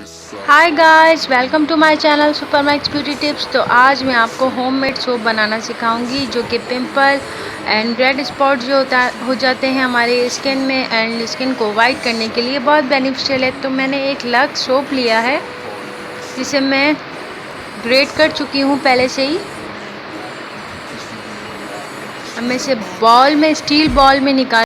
Hi guys, welcome to my channel super max beauty tips. तो आज मैं आपको होममेड सोप बनाना सिखाऊंगी जो कि पिंपल एंड रेड स्पॉट जो हो जाते हैं हमारे स्किन में एंड स्किन को वाइट करने के लिए बहुत बेनिफिशियल है। तो मैंने एक लक्स सोप लिया है जिसे मैं ग्रेट कर चुकी हूँ पहले से ही। अब मैं इसे बॉल में, स्टील बॉल में निकाल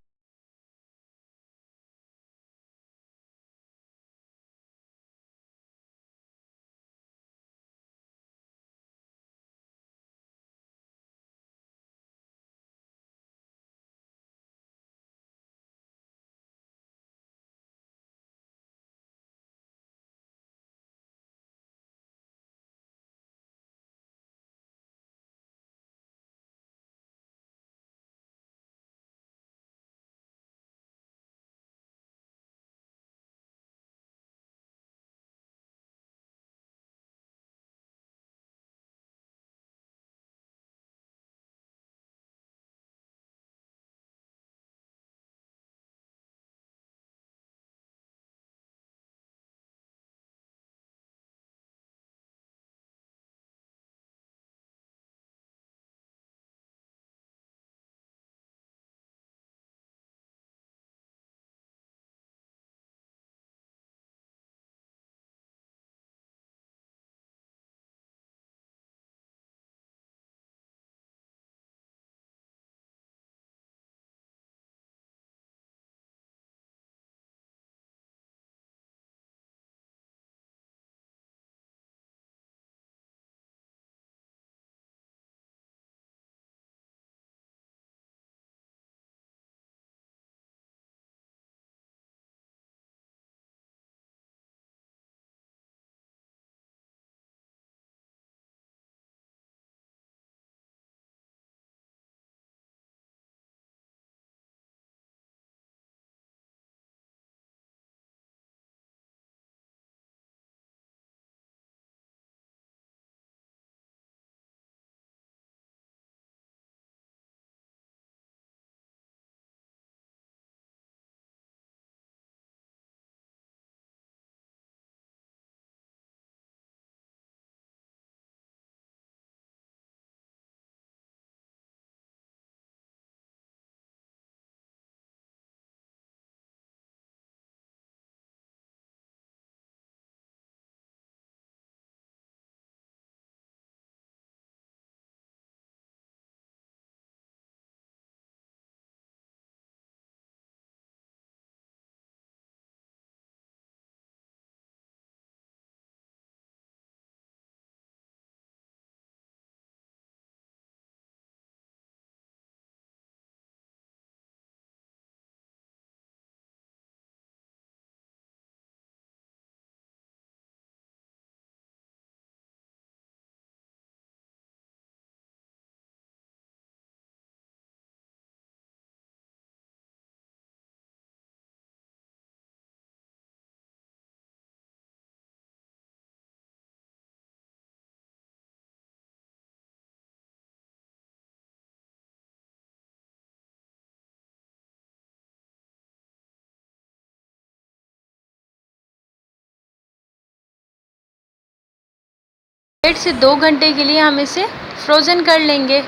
डेढ़ से 2 घंटे के लिए हम इसे फ्रोज़न कर लेंगे।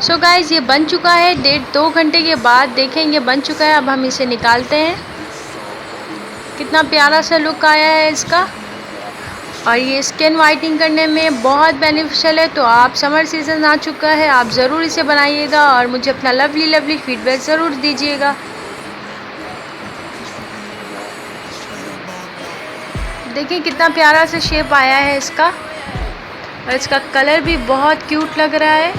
सो गाइस, ये बन चुका है। 1.5-2 घंटे के बाद देखेंगे बन चुका है। अब हम इसे निकालते हैं। कितना प्यारा सा लुक आया है इसका और ये स्किन वाइटनिंग करने में बहुत बेनिफिशियल है। तो आप, समर सीज़न आ चुका है, आप ज़रूर इसे बनाइएगा और मुझे अपना लवली फीडबैक ज़रूर दीजिएगा। देखिए कितना प्यारा सा शेप आया है इसका और इसका कलर भी बहुत क्यूट लग रहा है।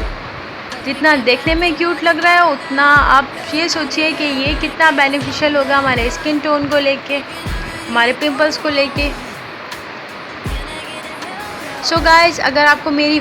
जितना देखने में क्यूट लग रहा है उतना आप ये सोचिए कि ये कितना बेनिफिशियल होगा हमारे स्किन टोन को लेके, हमारे पिंपल्स को लेके। सो गाइस, अगर आपको मेरी